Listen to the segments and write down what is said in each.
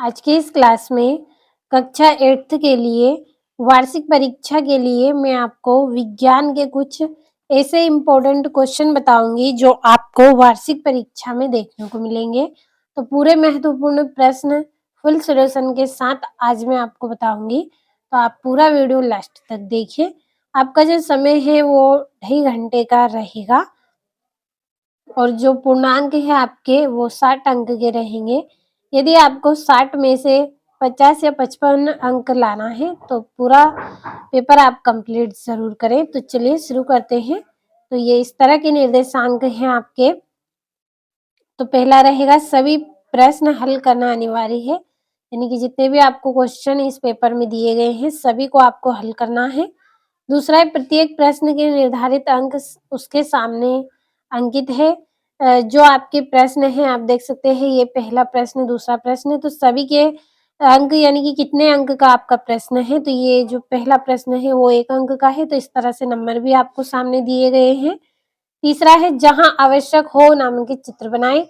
आज की इस क्लास में कक्षा 8th के लिए वार्षिक परीक्षा के लिए मैं आपको विज्ञान के कुछ ऐसे इम्पोर्टेंट क्वेश्चन बताऊंगी जो आपको वार्षिक परीक्षा में देखने को मिलेंगे। तो पूरे महत्वपूर्ण प्रश्न फुल सॉल्यूशन के साथ आज मैं आपको बताऊंगी, तो आप पूरा वीडियो लास्ट तक देखिए। आपका जो समय है वो 2.5 घंटे का रहेगा और जो पूर्णांक है आपके वो 60 अंक के रहेंगे। यदि आपको 60 में से 50 या 55 अंक लाना है तो पूरा पेपर आप कंप्लीट ज़रूर करें। तो चलिए शुरू करते हैं। तो ये इस तरह के निर्देशांक हैं आपके। तो पहला रहेगा सभी प्रश्न हल करना अनिवार्य है, यानी कि जितने भी आपको क्वेश्चन इस पेपर में दिए गए हैं सभी को आपको हल करना है। दूसरा है प्रत्येक प्रश्न के निर्धारित अंक उसके सामने अंकित है। जो आपके प्रश्न हैं आप देख सकते हैं, ये पहला प्रश्न, दूसरा प्रश्न, तो सभी के अंक यानी कि कितने अंक का आपका प्रश्न है। तो ये जो पहला प्रश्न है वो 1 अंक का है, तो इस तरह से नंबर भी आपको सामने दिए गए हैं। तीसरा है जहां आवश्यक हो नामांकित चित्र बनाएं।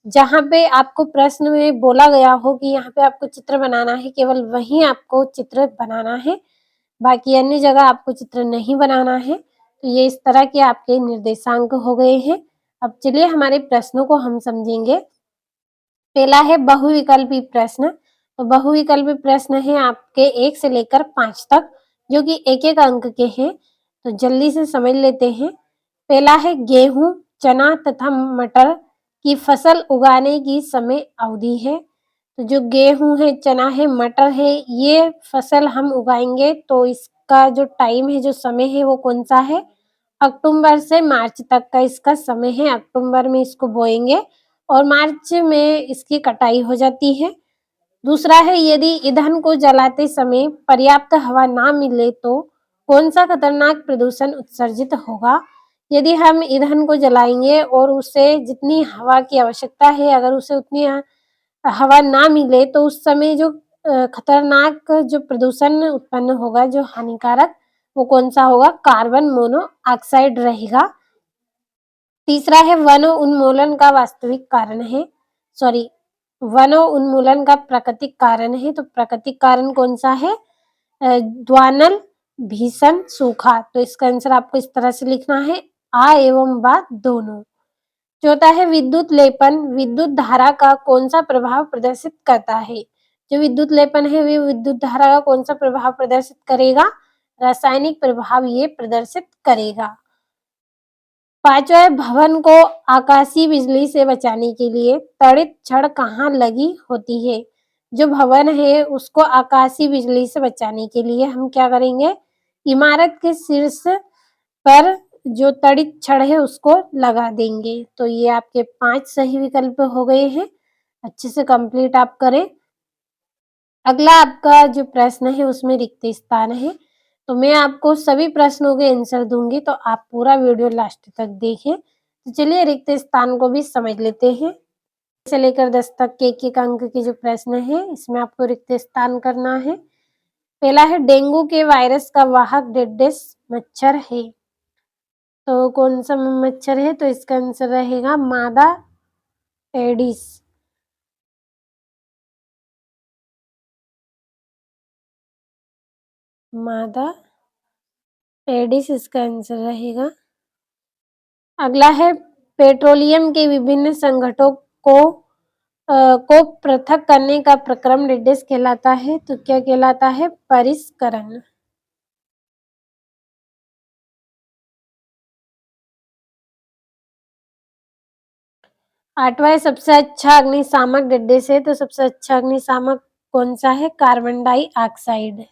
जहां पे आपको प्रश्न में बोला गया हो कि यहाँ पे आपको चित्र बनाना है, केवल वहीं आपको चित्र बनाना है, बाकी अन्य जगह आपको चित्र नहीं बनाना है। तो ये इस तरह के आपके निर्देशांक हो गए हैं। अब चलिए हमारे प्रश्नों को हम समझेंगे। पहला है बहुविकल्पी प्रश्न। तो बहुविकल्पी प्रश्न है आपके 1 से लेकर 5 तक, जो कि 1-1 अंक के हैं। तो जल्दी से समझ लेते हैं। पहला है गेहूं, चना तथा मटर की फसल उगाने की समय अवधि है। तो जो गेहूं है, चना है, मटर है, ये फसल हम उगाएंगे तो इसका जो टाइम है, जो समय है वो कौन सा है? अक्टूबर से मार्च तक का इसका समय है। अक्टूबर में इसको बोएंगे और मार्च में इसकी कटाई हो जाती है। दूसरा है यदि ईंधन को जलाते समय पर्याप्त हवा ना मिले तो कौन सा खतरनाक प्रदूषण उत्सर्जित होगा? यदि हम ईंधन को जलाएंगे और उसे जितनी हवा की आवश्यकता है, अगर उसे उतनी हवा ना मिले तो उस समय जो खतरनाक जो प्रदूषण उत्पन्न होगा, जो हानिकारक, वो कौन सा होगा? कार्बन मोनोऑक्साइड रहेगा। तीसरा है वन उन्मूलन का वास्तविक कारण है, सॉरी, वन उन्मूलन का प्राकृतिक कारण है। तो प्राकृतिक कारण कौन सा है? ज्वानल, भीषण सूखा। तो इसका आंसर आपको इस तरह से लिखना है, आ एवं बा दोनों। चौथा है विद्युत लेपन विद्युत धारा का कौन सा प्रभाव प्रदर्शित करता है? जो विद्युत लेपन है वे विद्युत धारा का कौन सा प्रभाव प्रदर्शित करेगा? रासायनिक प्रभाव ये प्रदर्शित करेगा। पांचवा है भवन को आकाशीय बिजली से बचाने के लिए त्वरित छड़ कहाँ लगी होती है? जो भवन है उसको आकाशीय बिजली से बचाने के लिए हम क्या करेंगे? इमारत के शीर्ष पर जो तड़ित छड़ है उसको लगा देंगे। तो ये आपके 5 सही विकल्प हो गए हैं। अच्छे से कंप्लीट आप करें। अगला आपका जो प्रश्न है उसमें रिक्त स्थान है। तो मैं आपको सभी प्रश्नों के आंसर दूंगी, तो आप पूरा वीडियो लास्ट तक देखें। तो चलिए रिक्त स्थान को भी समझ लेते हैं। से लेकर 10 तक के 1-1 अंक के जो प्रश्न है इसमें आपको रिक्त स्थान करना है। पहला है डेंगू के वायरस का वाहक डेडेस मच्छर है। तो कौन सा मच्छर है? तो इसका आंसर रहेगा मादा एडिस। मादा एडिस इसका आंसर रहेगा। अगला है पेट्रोलियम के विभिन्न संघटकों को पृथक करने का प्रक्रम डेडेस कहलाता है। तो क्या कहलाता है? परिष्करण। आठवां है सबसे अच्छा अग्निशामक डेडेस है। तो सबसे अच्छा अग्निशामक कौन सा है? Carbon dioxide.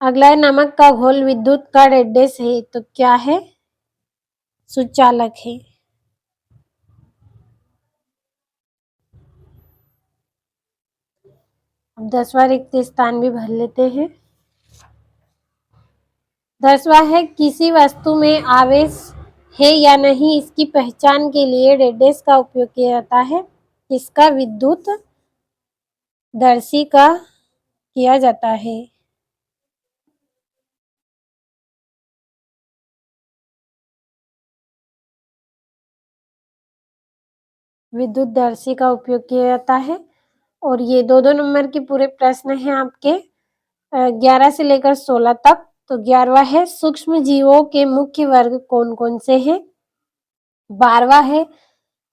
अगला है नमक का घोल विद्युत का डेडेस है। तो क्या है? सुचालक है। अब 10वां रिक्त स्थान भी भर लेते हैं। 10वां है किसी वस्तु में आवेश है या नहीं इसकी पहचान के लिए डेडेस का उपयोग किया जाता है। किसका विद्युत दर्शी का किया जाता है? विद्युत दर्शी का उपयोग किया जाता है। और ये 2-2 नंबर के पूरे प्रश्न हैं आपके 11 से लेकर 16 तक। तो 11वां है सूक्ष्म जीवों के मुख्य वर्ग कौन-कौन से हैं? 12वां है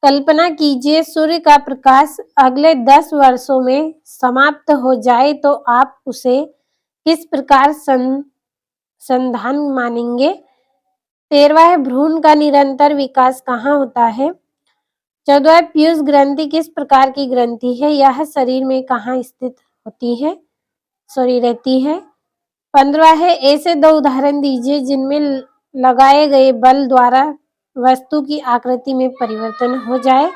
कल्पना कीजिए सूर्य का प्रकाश अगले 10 वर्षों में समाप्त हो जाए तो आप उसे किस प्रकार संधान मानेंगे? 13वां है भ्रूण का निरंतर विकास कहाँ होता है? 14वां पीयूष ग्रंथि किस प्रकार की ग्रंथि है? यह शरीर में कहाँ स्थित होती है? रहती है। 15वां है ऐसे 2 उदाहरण दीजिए जिनमें लगाए गए बल द्वारा वस्तु की आकृति में परिवर्तन हो जाए।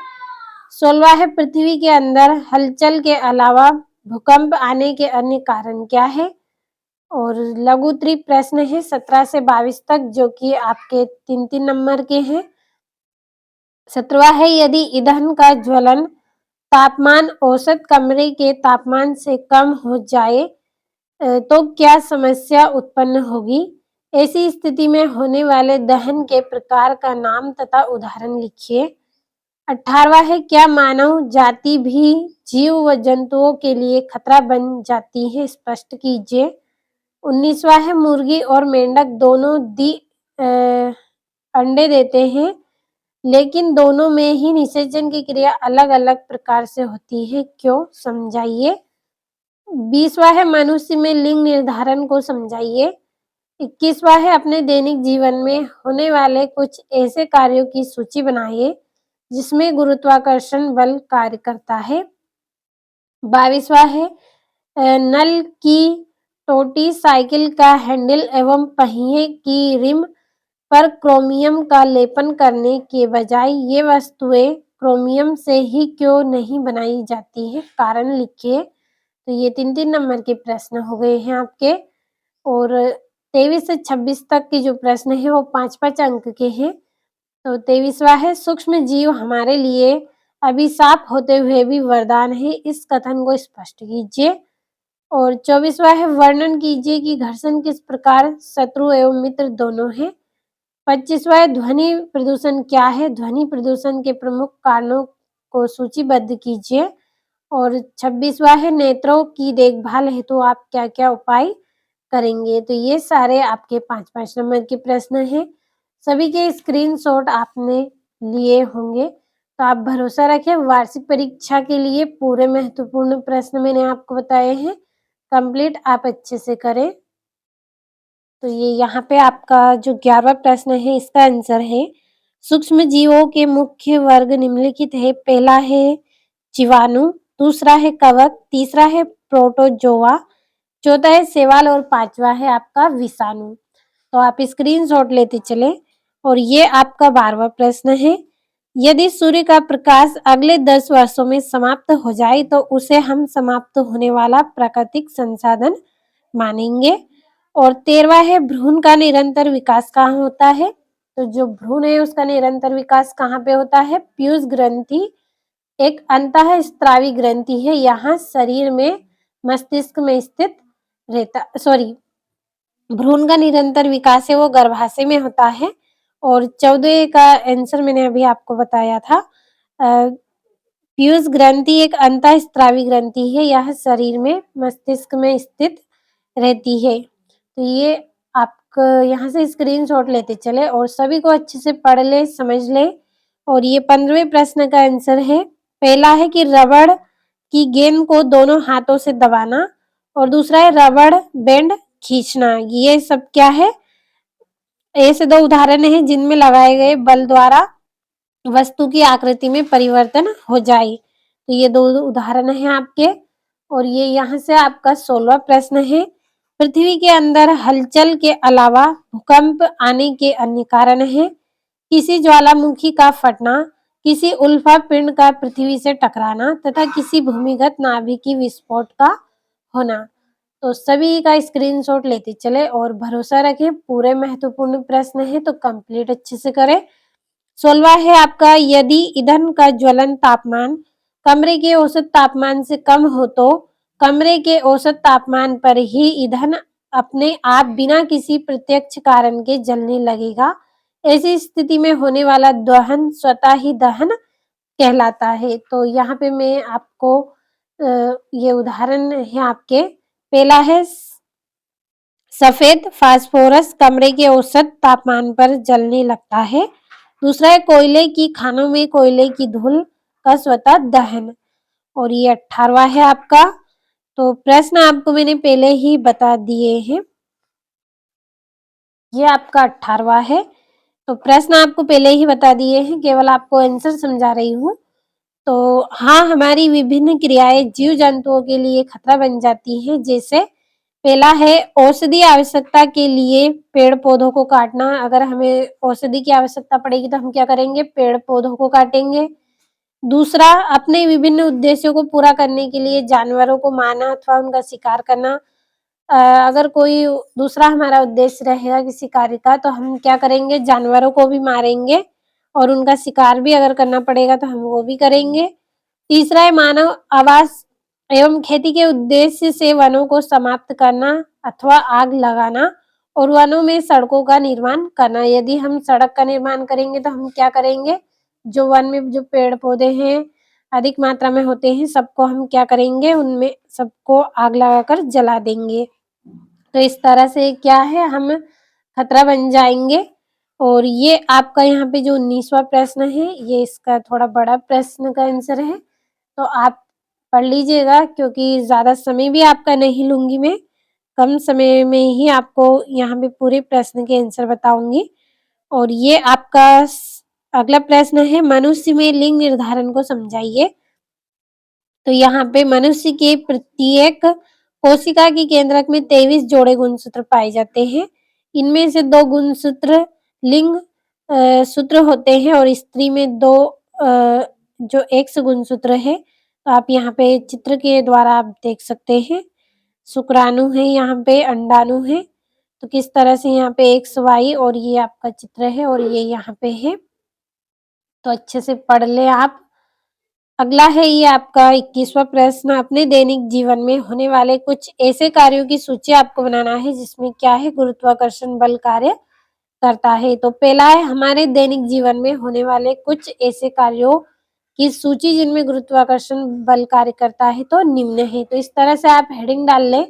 16वां है पृथ्वी के अंदर हलचल के अलावा भूकंप आने के अन्य कारण क्या है? और लघु उत्तरीय प्रश्न है 17 से 22 तक जो कि आपके 3-3 नंबर के हैं। 17वां है यदि ईंधन का ज्वलन तापमान औसत कमरे के तापमान से कम हो जाए तो क्या समस्या उत्पन्न होगी? ऐसी स्थिति में होने वाले दहन के प्रकार का नाम तथा उदाहरण लिखिए। 18वां है क्या मानव जाति भी जीव व जंतुओं के लिए खतरा बन जाती है? स्पष्ट कीजिए। 19वां है मुर्गी और मेंढक दोनों अंडे देते हैं लेकिन दोनों में ही निषेचन की क्रिया अलग-अलग प्रकार से होती है, क्यों? समझाइए। 20वां है मनुष्य में लिंग निर्धारण को समझाइए। 21वां है अपने दैनिक जीवन में होने वाले कुछ ऐसे कार्यों की सूची बनाइए जिसमें गुरुत्वाकर्षण बल कार्य करता है। 22वां है नल की टोटी साइकिल का हैंडल एवं पहिए की रिम पर क्रोमियम का लेपन करने के बजाय ये वस्तुएं क्रोमियम से ही क्यों नहीं बनाई जाती हैं? कारण लिखिए। तो ये 3-3 नंबर के प्रश्न हो गए हैं आपके। और 23 से 26 तक के जो प्रश्न हैं वो 5-5 अंक के हैं। तो 23वां है सूक्ष्म जीव हमारे लिए अभिशाप होते हुए भी वरदान है, इस कथन को स्पष्ट कीजिए। और 24वां है वर्णन कीजिए कि घर्षण किस प्रकार शत्रु एवं मित्र दोनों हैं। 25वां है ध्वनि प्रदूषण क्या है? ध्वनि प्रदूषण के प्रमुख कारणों को सूचीबद्ध कीजिए। और 26वां है नेत्रों की देखभाल हेतु आप क्या-क्या उपाय करेंगे? तो ये सारे आपके 5-5 नंबर के प्रश्न हैं। सभी के स्क्रीनशॉट आपने लिए होंगे। तो आप भरोसा रखें वार्षिक परीक्षा के लिए पूरे महत्वपूर्ण प्रश्न मैंने आपको बताए हैं। कंप्लीट आप अच्छे से करें। तो ये यहाँ पे आपका जो 11वां प्रश्न है इसका आंसर है सूक्ष्म जीवों के मुख्य वर्ग निम्नलिखित है। पहला है जीवाणु, दूसरा है कवक, तीसरा है प्रोटोजोआ, चौथा है शैवाल और 5वां है आपका विषाणु। तो आप स्क्रीनशॉट लेते चले। और ये आपका 12वां प्रश्न है यदि सूर्य का प्रकाश अगले 10 वर्षों में समाप्त हो जाए तो उसे हम समाप्त होने वाला प्राकृतिक संसाधन मानेंगे। और 13वां है भ्रूण का निरंतर विकास कहाँ होता है? तो जो भ्रूण है उसका निरंतर विकास कहाँ पे होता है? पीयूष ग्रंथि एक अंतःस्रावी ग्रंथि है, यहाँ शरीर में मस्तिष्क में स्थित रहता भ्रूण का निरंतर विकास है वो गर्भाशय में होता है। और 14 का आंसर मैंने अभी आपको बताया था। पीयूष ग्रंथि एक अंतःस्रावी ग्रंथि है, यह शरीर में मस्तिष्क में स्थित रहती है। तो ये आप यहाँ से स्क्रीनशॉट लेते चले और सभी को अच्छे से पढ़ ले, समझ ले। और ये 15वें प्रश्न का आंसर है। पहला है कि रबड़ की गेंद को दोनों हाथों से दबाना और दूसरा है रबड़ बैंड खींचना। ये सब क्या है? ऐसे 2 उदाहरण हैं जिनमें लगाए गए बल द्वारा वस्तु की आकृति में परिवर्तन हो जाए। तो ये 2 उदाहरण हैं आपके। और ये यहाँ से आपका 16वां प्रश्न है। पृथ्वी के अंदर हलचल के अलावा भूकंप आने के अन्य कारण हैं। किसी ज्वालामुखी का फटना, किसी उल्का पिंड का पृथ्वी से टकराना तथा किसी भूमिगत नाभिकीय विस्फोट का होना। तो सभी का स्क्रीनशॉट लेते चले और भरोसा रखें पूरे महत्वपूर्ण प्रश्न है तो कंप्लीट अच्छे से करें। 16वां है आपका यदि ईंधन का ज्वलन तापमान कमरे के औसत तापमान से कम हो तो कमरे के औसत तापमान पर ही ईंधन अपने आप बिना किसी प्रत्यक्ष कारण के जलने लगेगा। ऐसी स्थिति में होने वाला दहन स्वतः ही दहन कहलाता है। तो यहाँ पे मैं आपको ये उदाहरण है आपके, पहला है सफेद फास्फोरस कमरे के औसत तापमान पर जलने लगता है। दूसरा है कोयले की खानों में कोयले की धूल का स्वतः दहन। और ये 18वां है आपका। तो प्रश्न आपको मैंने पहले ही बता दिए हैं। ये आपका 18वां है। तो प्रश्न आपको पहले ही बता दिए हैं, केवल आपको आंसर समझा रही हूँ। तो हाँ, हमारी विभिन्न क्रियाएं जीव जंतुओं के लिए खतरा बन जाती हैं। जैसे पहला है औषधि आवश्यकता के लिए पेड़ पौधों को काटना। अगर हमें औषधि की आवश्यकता पड़ेगी तो हम क्या करेंगे, पेड़ पौधों को काटेंगे। दूसरा, अपने विभिन्न उद्देश्यों को पूरा करने के लिए जानवरों को मारना अथवा उनका शिकार करना। अगर कोई दूसरा हमारा उद्देश्य रहेगा किसी कार्य का तो हम क्या करेंगे, जानवरों को भी मारेंगे और उनका शिकार भी अगर करना पड़ेगा तो हम वो भी करेंगे। तीसरा है मानव आवास एवं खेती के उद्देश्य से वनों को समाप्त करना अथवा आग लगाना और वनों में सड़कों का निर्माण करना। यदि हम सड़क का निर्माण करेंगे तो हम क्या करेंगे, जो वन में जो पेड़ पौधे हैं अधिक मात्रा में होते हैं सबको हम क्या करेंगे, उनमें सबको आग लगाकर जला देंगे। तो इस तरह से क्या है, हम खतरा बन जाएंगे। और ये आपका यहाँ पे जो 19वां प्रश्न है ये इसका थोड़ा बड़ा प्रश्न का आंसर है, तो आप पढ़ लीजिएगा क्योंकि ज़्यादा समय भी आपका नहीं लूँगी मैं, कम समय में ही आपको यहाँ पे पूरे प्रश्न के आंसर बताऊँगी। और ये आपका अगला प्रश्न है मनुष्य में लिंग निर्धारण को समझाइए। तो यहाँ पे मनुष्य के प्रत्येक कोशिका के केंद्रक में 23 जोड़े गुणसूत्र पाए जाते हैं। इनमें से 2 गुणसूत्र लिंग सूत्र होते हैं और स्त्री में 2 जो एक्स गुणसूत्र है। तो आप यहाँ पे चित्र के द्वारा आप देख सकते हैं, शुक्राणु है, यहाँ पे अंडाणु है। तो किस तरह से यहाँ पे एक्स वाई और ये आपका चित्र है और ये यहाँ पे है। तो अच्छे से पढ़ ले आप। अगला है ये आपका 21वां प्रश्न, अपने दैनिक जीवन में होने वाले कुछ ऐसे कार्यों की सूची आपको बनाना है जिसमें क्या है, गुरुत्वाकर्षण बल कार्य करता है। तो पहला है हमारे दैनिक जीवन में होने वाले कुछ ऐसे कार्यों की सूची जिनमें गुरुत्वाकर्षण बल कार्य करता है, तो निम्न है। तो इस तरह से आप हेडिंग डाल लें।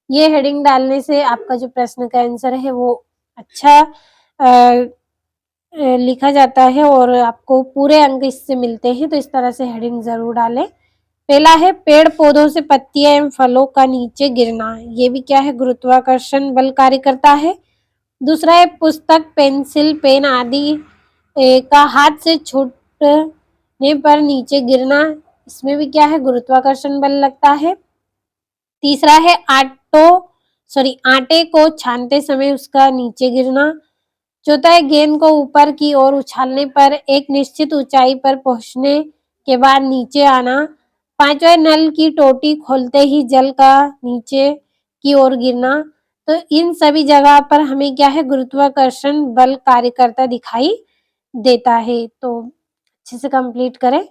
ये हेडिंग डालने से आपका जो प्रश्न का आंसर है वो अच्छा लिखा जाता है और आपको पूरे अंक इससे मिलते हैं। तो इस तरह से हेडिंग जरूर डालें। पहला है पेड़ पौधों से पत्तियां एवं फलों का नीचे गिरना, ये भी क्या है, गुरुत्वाकर्षण बल कार्य करता है। दूसरा है पुस्तक पेंसिल पेन आदि का हाथ से छूटने पर नीचे गिरना, इसमें भी क्या है, गुरुत्वाकर्षण बल लगता है। तीसरा है आटे को छानते समय उसका नीचे गिरना। चौथा है गेंद को ऊपर की ओर उछालने पर एक निश्चित ऊंचाई पर पहुंचने के बाद नीचे आना। पांचवा है नल की टोटी खोलते ही जल का नीचे की ओर गिरना। तो इन सभी जगह पर हमें क्या है, गुरुत्वाकर्षण बल कार्य करता दिखाई देता है। तो अच्छे से कंप्लीट करें।